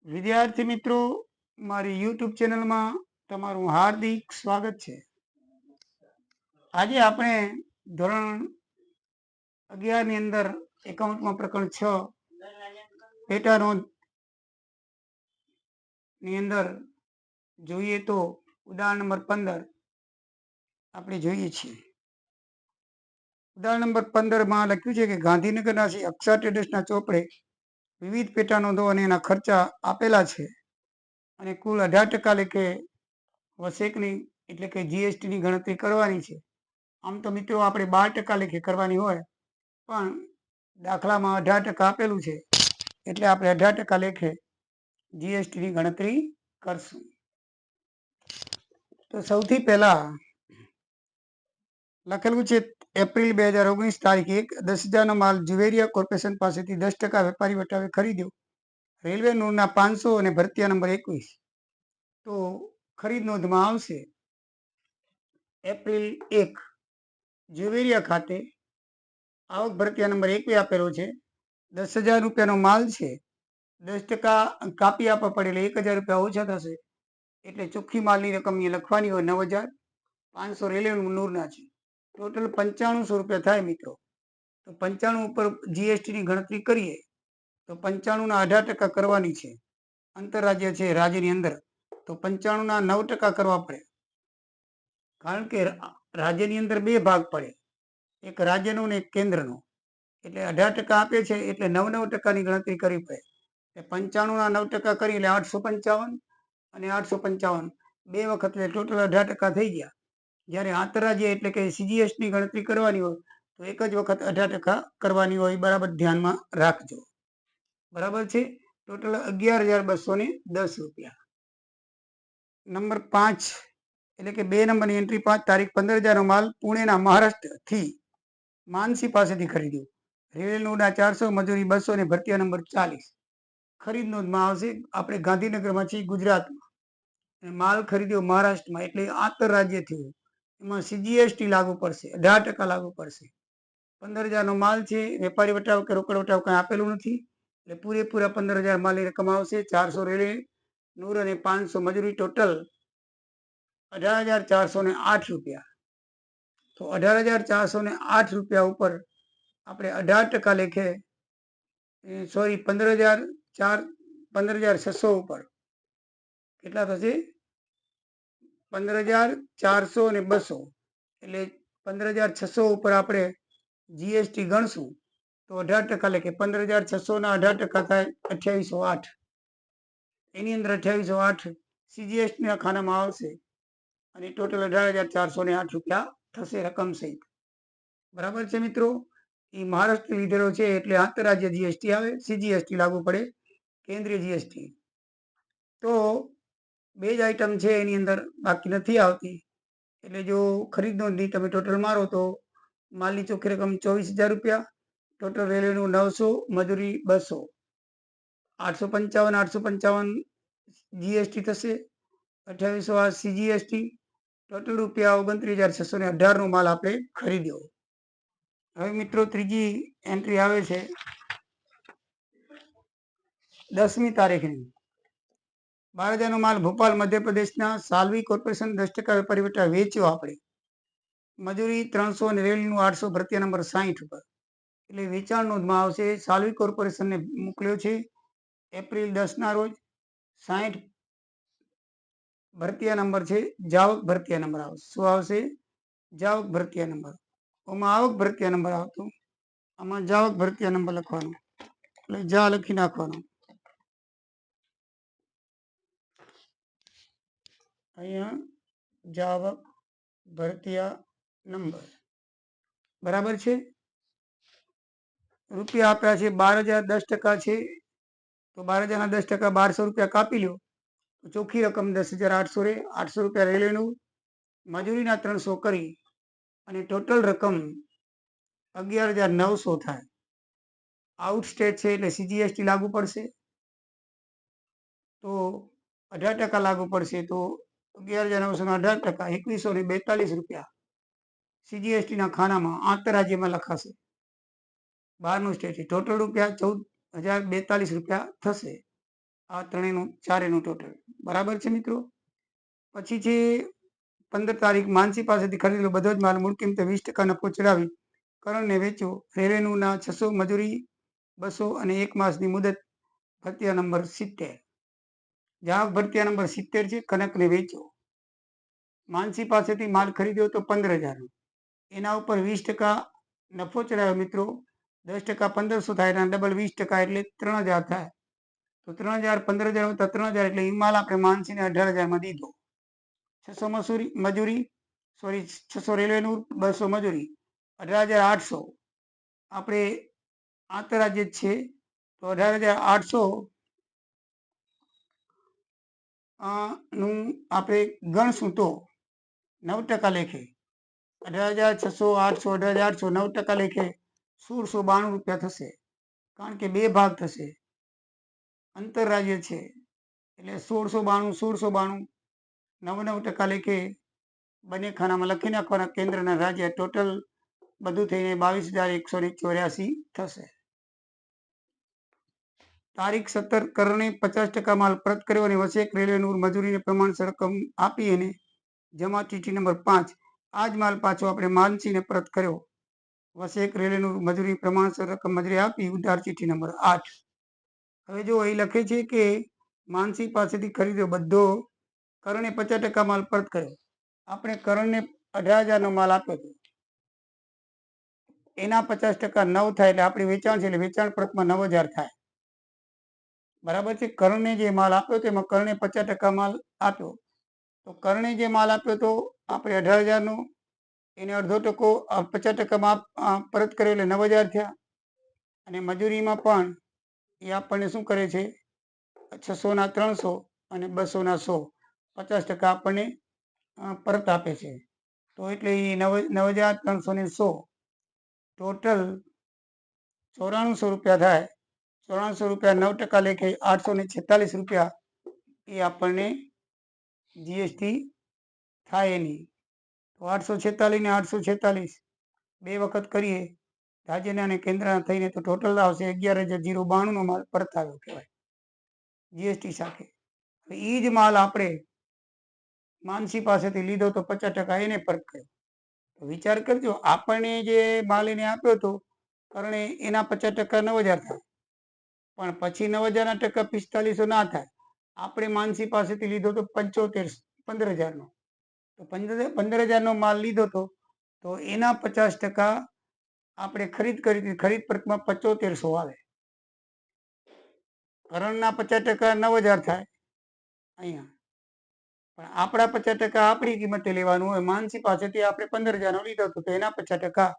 વિદ્યાર્થી મિત્રો, મારી યુટ્યુબ ચેનલમાં તમારું હાર્દિક સ્વાગત છે. આજે આપણે ધોરણ 11 ની અંદર એકાઉન્ટમાં પ્રકરણ 6 પેટા નોંધ ની અંદર જોઈએ તો ઉદાહરણ નંબર 15 આપણે જોઈએ છીએ. ઉદાહરણ નંબર 15 માં લખ્યું છે કે ગાંધીનગરના શ્રી અક્ષર ટ્રેડર્સના ચોપડે વિવિધ પેટા નોંધો અને એના ખર્ચા આપેલા છે અને કુલ 18% લેખે વસેકની એટલે કે જીએસટીની ગણતરી કરવાની છે. આમ તો મિત્રો આપણે 12% લેખે કરવાની હોય, પણ દાખલામાં 18% આપેલું છે એટલે આપણે 18% લેખે જીએસટીની ગણતરી કરશું. તો સૌથી પહેલા લખેલું છે એપ્રિલ 2019 તારીખ 1 10,000નો માલ જુવેરિયા કોર્પોરેશન પાસેથી 10% વેપારી વટાવે ખરીદ્યો. રેલવે નોંધના 500 અને ભરતીયા નંબર 21. તો ખરીદ નોંધમાં આવશે એપ્રિલ 1 જુવેરિયા ખાતે આવક ભરતીયા નંબર 21 આપેલો છે. 10,000 રૂપિયાનો માલ છે. 10% કાપી આપવા પડે એટલે 1,000 રૂપિયા ઓછા થશે, એટલે ચોખ્ખી માલની રકમ અહીંયા લખવાની હોય 9,500 રેલવે નૂરના છે. ટોટલ 9500 રૂપિયા થાય મિત્રો. તો 95 ઉપર જીએસટીની ગણતરી કરીએ તો 95ના 18% કરવાની છે. આંતરરાજ્ય છે રાજ્યની અંદર, તો 95ના 9% કરવા પડે, કારણ કે રાજ્યની અંદર બે ભાગ પડે, એક રાજ્યનો ને એક કેન્દ્રનો. એટલે 18% આપે છે એટલે 9% ગણતરી કરવી પડે. 95ના 9% કરી એટલે 855 અને 855 બે વખત એટલે ટોટલ 18% થઈ ગયા. જ્યારે આંતરરાજ્ય એટલે કે સીજીએસની ગણતરી કરવાની હોય તો એક જ વખત 18% કરવાની હોય, બરાબર ધ્યાનમાં રાખજો. બરાબર છે. ટોટલ 11,210 રૂપિયા. નંબર 5 એટલે કે 2 નંબરની એન્ટ્રી 5 તારીખ 15,000નો માલ પુણેના મહારાષ્ટ્રથી માનસી પાસેથી ખરીદ્યો. રેલવે નોંધના 400, મજૂરી 200 અને ભરતીયા નંબર 40. ખરીદ નોંધમાં આવશે આપણે ગાંધીનગરમાં છીએ ગુજરાતમાં, માલ ખરીદ્યો મહારાષ્ટ્રમાં એટલે આંતરરાજ્ય થયું, એમાં સીજીએસટી લાગુ પડશે, 18% લાગુ પડશે. 15,000નો માલ છે, વેપારી વટાવ કે રોકડ વટાવ કંઈ આપેલું નથી એટલે પૂરેપૂરા 15,000 માલની રકમ આવશે. 400 રેલવે નૂર અને 500 મજૂરી, ટોટલ 18,408 રૂપિયા. તો 18,408 રૂપિયા ઉપર આપણે 18% લેખે, સોરી 15,600 ઉપર કેટલા થશે? 15,400 અને 200 એટલે 15,600 ઉપર આપણે જીએસટી ગણશું તો 18% લેખે 15,600ના 18% થાય 2808. એની અંદર 2808 સીજીએસટીના ખાનામાં આવશે અને ટોટલ 18,408 રૂપિયા થશે રકમ સહિત. બરાબર છે મિત્રો. એ મહારાષ્ટ્ર લીધેલો છે એટલે આંતરરાજ્ય જીએસટી આવે, સીજીએસટી લાગુ પડે, કેન્દ્રીય જીએસટી. તો બે જ આઈટમ છે એની અંદર બાકી નથી આવતી, એટલે જો ખરીદ નોંધની તમે ટોટલ મારો તો માલની ચોખ્ખી રકમ 24,000 રૂપિયા, ટોટલ રેલવેનું 900, મજૂરી 200, 855 જીએસટી થશે, 2808 સીજીએસટી, ટોટલ રૂપિયા 29,618નો માલ આપણે ખરીદ્યો. હવે મિત્રો ત્રીજી એન્ટ્રી આવે છે 10મી તારીખની. 12,000નો માલ ભોપાલ મધ્યપ્રદેશના સાલ્વી કોર્પોરેશન 10% વેપારી વટાવે વેચ્યો આપણે. મજૂરી 300 અને રેલનું 800, ભરતીયા નંબર 60 ઉપર. એટલે વેચાણ નોંધમાં આવશે સાલ્વી કોર્પોરેશનને મોકલ્યો છે એપ્રિલ 10ના રોજ. 60 ભરતીયા નંબર છે, જાવક ભરતીયા નંબર આવશે. શું આવશે? જાવક ભરતીયા નંબર. આમાં આવક ભરતીયા નંબર આવતો, આમાં જાવક ભરતીયા નંબર લખવાનો, એટલે જા લખી નાખવાનો. અહીંયા જાવક ભરતીયા નંબર. બરાબર છે. રૂપિયા આપ્યા છે 12,000, 10% છે તો 12,000ના 10% 1200 રૂપિયા કાપી લ્યો તો ચોખ્ખી રકમ 10,800 રહે. 800 રૂપિયા રેલવેનું, મજૂરીના 300 કરી અને ટોટલ રકમ 11,900 થાય. આઉટ સ્ટેટ છે એટલે સીજીએસટી લાગુ પડશે તો 18% લાગુ પડશે. તો 11,900ના 18% 2,142 રૂપિયા સીજીએસટીના ખાનામાં આંતરરાજ્યમાં લખાશે. બહારનું સ્ટેટ છે. ટોટલ રૂપિયા 14,042 રૂપિયા થશે. આ ત્રણેયનું ચારેયનું ટોટલ બરાબર છે મિત્રો. પછી છે 15 તારીખ માનસી પાસેથી ખરીદેલો બધો જ માલ મૂળ કિંમતે 20% નફો ચડાવી કરણને વેચો. રેવન્યુના 600 મજૂરી 200 અને 1 માસની મુદત. ભરતીયા નંબર 70. જાવક ભરતીયા નંબર 70 છે. કનકને વેચો. માનસી પાસેથી માલ ખરીદ્યો તો 15,000 એના ઉપર 20% નફો ચડાવ્યો મિત્રો. 10% 1500 થાય એના ડબલ 20% એટલે 3,000 થાય. તો 3,000 15,000 વત્તા 3,000 એટલે એ માલ આપણે માનસીને 18,000 દીધો. 600 મજૂરી 600 રેલવેનું 200 મજૂરી 18,800 આપણે આંતરરાજ્ય છે તો 18,800 નું આપણે ગણશું તો 9% લેખે 18,600 800 18,800 9% લેખે 1,692 રૂપિયા થશે. કારણ કે બે ભાગ થશે. આંતરરાજ્ય છે એટલે 1,692 9% લેખે બંને ખાનામાં લખી નાખવાના કેન્દ્રના રાજ્ય. ટોટલ બધું થઈને 22,184 થશે. તારીખ 17 કરણે 50% માલ પરત કર્યો અને વસેક રેલવેનું મજૂરીને પ્રમાણસર રકમ આપી અને જમા ચીઠી નંબર 5. આ જ માલ પાછો આપણે માનસીને પરત કર્યો. વસેક રેલવેનું મજૂરી પ્રમાણસર રકમ મજૂરી આપી ઉધાર ચીઠી નંબર 8. હવે જો અહીં લખે છે કે માનસી પાસેથી ખરીદ્યો બધો કરણે 50% માલ પરત કર્યો. આપણે કરણને 18,000 નો માલ આપ્યો હતો એના 50% 9 થાય એટલે આપણી વેચાણ છે એટલે વેચાણ પરતમાં 9,000 થાય. બરાબર છે. કરણને જે માલ આપ્યો તો એમાં કરણે 50% માલ આપ્યો તો કરણે જે માલ આપ્યો તો આપણે 18,000 નો એને અડધો ટકો 50% પરત કર્યો એટલે 9,000 થયા. અને મજૂરીમાં પણ એ આપણને શું કરે છે 600 ના 300 અને 200 ના 100 50% આપણને પરત આપે છે. તો એટલે એ 9,300 ટોટલ 9,400 રૂપિયા થાય. 9,400 રૂપિયા 9% લેખે 846 રૂપિયા એ આપણને જીએસટી થાય એની. તો 846 ને 846 બે વખત કરીએ રાજ્યના અને કેન્દ્રના થઈને તો ટોટલ આવશે 11,092 નો માલ પરત આવ્યો કહેવાય જીએસટી સાથે. એ જ માલ આપણે માનસી પાસેથી લીધો તો 50% એને પરત કર્યો. તો વિચાર કરજો આપણને જે માલ એને આપ્યો હતો કરણે એના 50% 9,000 થાય પણ પછી 9,000 ના ટકા 4500 ના થાય. આપણે માનસી પાસેથી લીધો તો 15,000 નો તો 15,000 નો માલ લીધો તો એના 50% આપણે ખરીદ કરી હતી. ખરીદ પરતમાં 7500 આવે. કરણના 50% 9,000 થાય અહીંયા પણ આપણા 50% આપણી કિંમતે લેવાનું હોય. માનસી પાસેથી આપણે 15,000 નો લીધો હતો તો એના 50%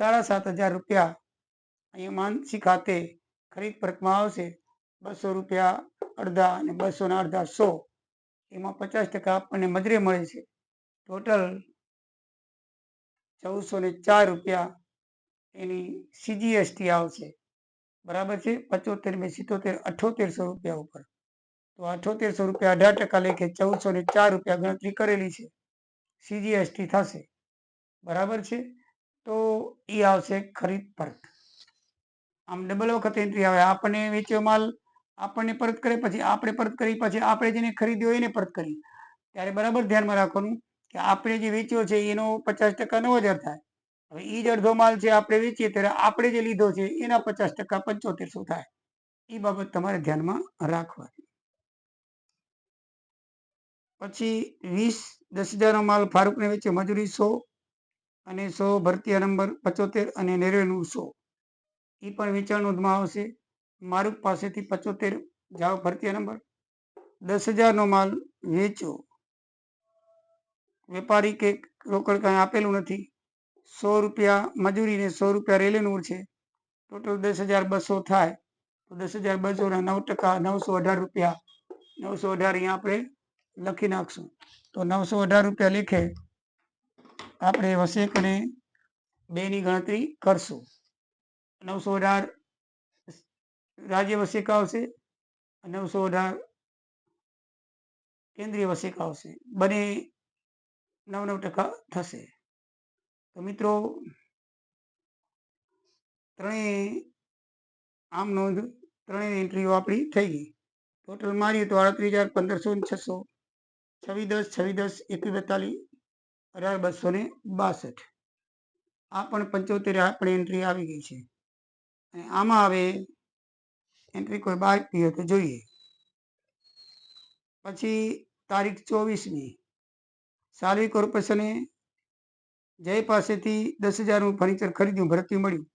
7,500 રૂપિયા અહીંયા માનસી ખાતે ખરીદ પરતમાં આવશે. 200 રૂપિયા અડધા અને 200 ના અડધા 100 એમાં 50% આપણને મજૂરી મળે છે. ટોટલ 1,404 રૂપિયા એની સીજીએસટી આવશે. બરાબર છે. 75 ને 77 7800 રૂપિયા ઉપર તો 7800 રૂપિયા 18% લેખે 1,404 રૂપિયા ગણતરી કરેલી છે. સીજીએસટી થશે. બરાબર છે. તો એ આવશે ખરીદ પરત. આમ ડબલ વખત એન્ટ્રી આવે. આપણને વેચ્યો માલ આપણને પરત કરે પછી આપણે પરત કરી પછી આપણે જેને ખરીદ્યો એને પરત કરી ત્યારે બરાબર ધ્યાનમાં રાખવાનું કે આપણે જે વેચ્યો છે એનો 50% 9,000 થાય. હવે એ જ અડધો માલ છે આપણે વેચીએ ત્યારે આપણે જે લીધો છે એના 50% 7500 થાય. એ બાબત તમારે ધ્યાનમાં રાખવાની. પછી 20 10,000 નો માલ ફારૂકને વેચ્યો મજૂરી 100 અને 100 ભરતીયા નંબર 75 અને રેલવેનું 100 એ પણ વેચાણ નોંધમાં આવશે. મારુક પાસેથી 75 જાવ ભરતીયા નંબર 10,000 નો માલ વેચ્યો. વેપારી કે રોકડ કાંઈ આપેલું નથી. 100 રૂપિયા મજૂરી ને 100 રૂપિયા રેલવેનું છે. ટોટલ 10,200 થાય તો 10,200 ના 9% 918 રૂપિયા 918 અહીંયા આપણે લખી નાખશું. તો 918 રૂપિયા લેખે આપણે વસેક અને બેની ગણતરી કરશું. 918 રાજ્ય વસેક આવશે 918 કેન્દ્રીય વસેક આવશે. બંને 9% થશે. તો મિત્રો ત્રણેય આમ નોંધ ત્રણેય એન્ટ્રીઓ આપણી થઈ ગઈ. ટોટલ મારીએ તો 38,1500 6 10 26 10 21 42 18,262. આ પણ 75 આપણી એન્ટ્રી આવી ગઈ છે. અને આમાં હવે એન્ટ્રી કોઈ બાકી હોય તો જોઈએ. પછી તારીખ 24મી સાલવી કોર્પોરેશને જય પાસેથી 10,000નું ફર્નિચર ખરીદ્યું, ભરતી મળ્યું.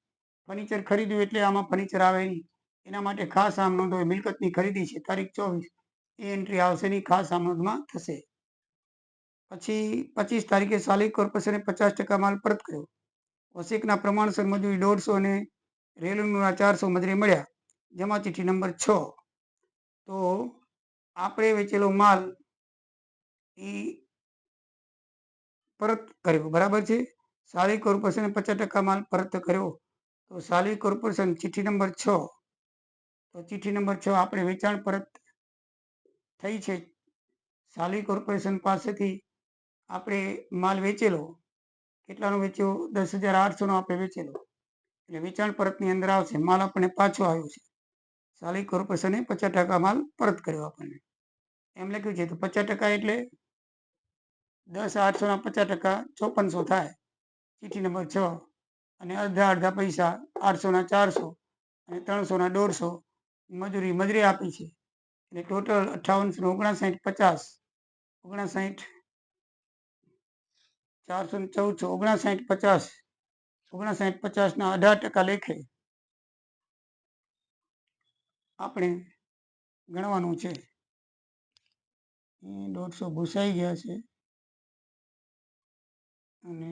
ફર્નિચર ખરીદ્યું એટલે આમાં ફર્નિચર આવે નહીં. એના માટે ખાસ આમ નોંધ હોય, મિલકતની ખરીદી છે તારીખ 24, એ એન્ટ્રી આવશે નહીં, ખાસ આમ નોંધમાં થશે. પછી 25 તારીખે સાલવી કોર્પોરેશને 50% માલ પરત કર્યો. વસેકના પ્રમાણસર મજૂરી 150 અને રેલવેના 400 મજૂરી મળ્યા. જમા ચિઠ્ઠી નંબર 6. તો આપણે વેચેલો માલ એ પરત કર્યો, બરાબર છે. સાલવી કોર્પોરેશને 50% માલ પરત કર્યો. તો સાલવી કોર્પોરેશન ચિઠ્ઠી નંબર 6. તો ચિઠ્ઠી નંબર 6 આપણે વેચાણ પરત થઈ છે. સાલવી કોર્પોરેશન પાસેથી આપણે માલ વેચેલો, કેટલાનો વેચ્યો? 10,800નો આપણે વેચેલો, એટલે વેચાણ પરતની અંદર આવશે. માલ આપણને પાછો આવ્યો છે. સાલવી કોર્પોરેશને 50% માલ પરત કર્યો આપણને, એમ લખ્યું છે. તો 50% એટલે 10,800ના 50% 5400 થાય, ચિઠ્ઠી નંબર 6. અને અડધા પૈસા 800ના 400 અને 300ના 150 મજૂરી આપી છે. એટલે ટોટલ 5859 50 59 414 59 50 59 50ના 18% લેખે આપણે ગણવાનું છે. 150 ભૂસાઈ ગયા છે અને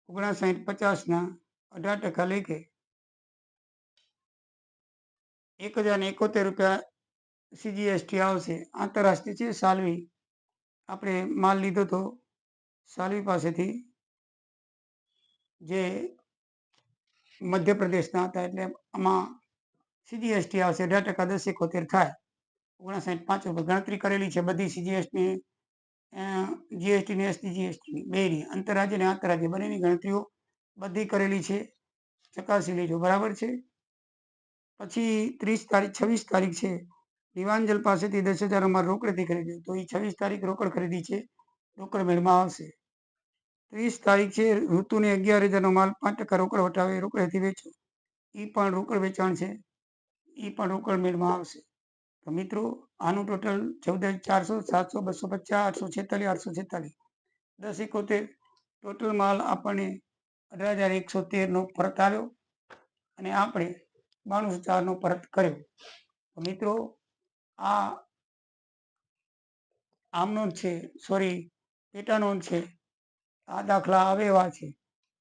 59 50ના 18% લેખે 1,071 રૂપિયા CGST આવશે. આંતરરાષ્ટ્રીય છે. સાલવી આપણે માલ લીધો તો સાલવી પાસેથી, જે મધ્યપ્રદેશના હતા, એટલે આમાં CGST આવશે 18%, 1071 થાય. 59.5 ઉપર ગણતરી કરેલી છે બધી CGSTની, GST ને SGSTની બેની, આંતરરાજ્ય અને આંતરરાજ્ય બંનેની ગણતરીઓ બધી કરેલી છે, ચકાસી લેજો, બરાબર છે. પછી 26 તારીખ છે. દિવાંજલ પાસેથી 10,000 અમારે રોકડેથી ખરીદ્યું, તો એ 26 તારીખ રોકડ ખરીદી છે, રોકડ મેળમાં આવશે. 30 તારીખ છે. ઋતુને 11,000નો માલ 5% રોકડ વટાવે રોકડેથી વેચો, એ પણ રોકડ વેચાણ છે, એ પણ રોકડ મેળમાં આવશે. તો મિત્રો આનું ટોટલ 14,400 700 250 846 846 1071 ટોટલ માલ આપણને 18,113નો પરત આવ્યો અને આપણે 92,400નો પરત કર્યો. તો મિત્રો આ આમનોંધ છે, સોરી પેટાનોંધ છે. આ દાખલા આવે એવા છે.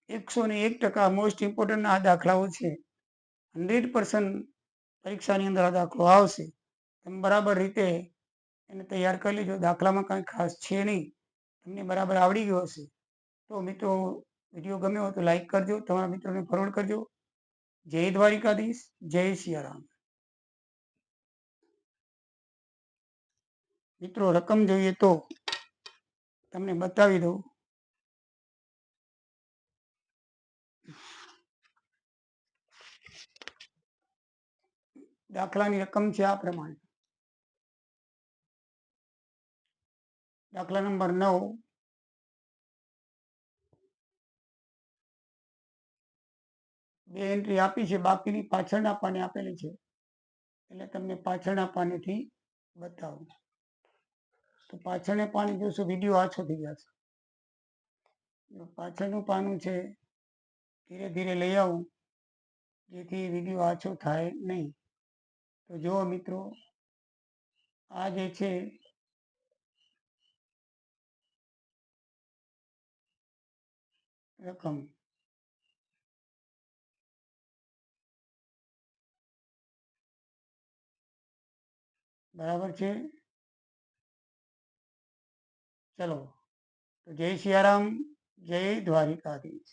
101% મોસ્ટ ઇમ્પોર્ટન્ટ આ દાખલાઓ છે. 100% પરીક્ષાની અંદર આ દાખલો આવશે. તમે બરાબર રીતે એને તૈયાર કરી લેજો. દાખલામાં કાંઈ ખાસ છે નહીં, તમને બરાબર આવડી ગયો હશે. તો મિત્રો વિડીયો ગમ્યો હોય તો લાઈક કરજો, તમારા મિત્રોને ફોરવર્ડ કરજો. જય દ્વારિકાધીશ, જય સિયારામ. મિત્રો રકમ જોઈએ તો તમને બતાવી દઉં. દાખલાની રકમ છે આ પ્રમાણે. દાખલા નંબર 9, બે એન્ટ્રી આપી છે, બાકીની પાછળ આપવાની આપેલી છે, એટલે તમને પાછળ આપવાનીથી બતાવું. તો પાછળને પાની જોશો, વિડીયો આછો થઈ જશે. પાછળનું પાનું છે ધીરે ધીરે લઈ આવું, જેથી વિડીયો આછો થાય નહીં. તો જુઓ મિત્રો, આ જે છે રકમ, બરાબર છે. ચલો, તો જય સિયારામ, જય દ્વારિકાધીશ.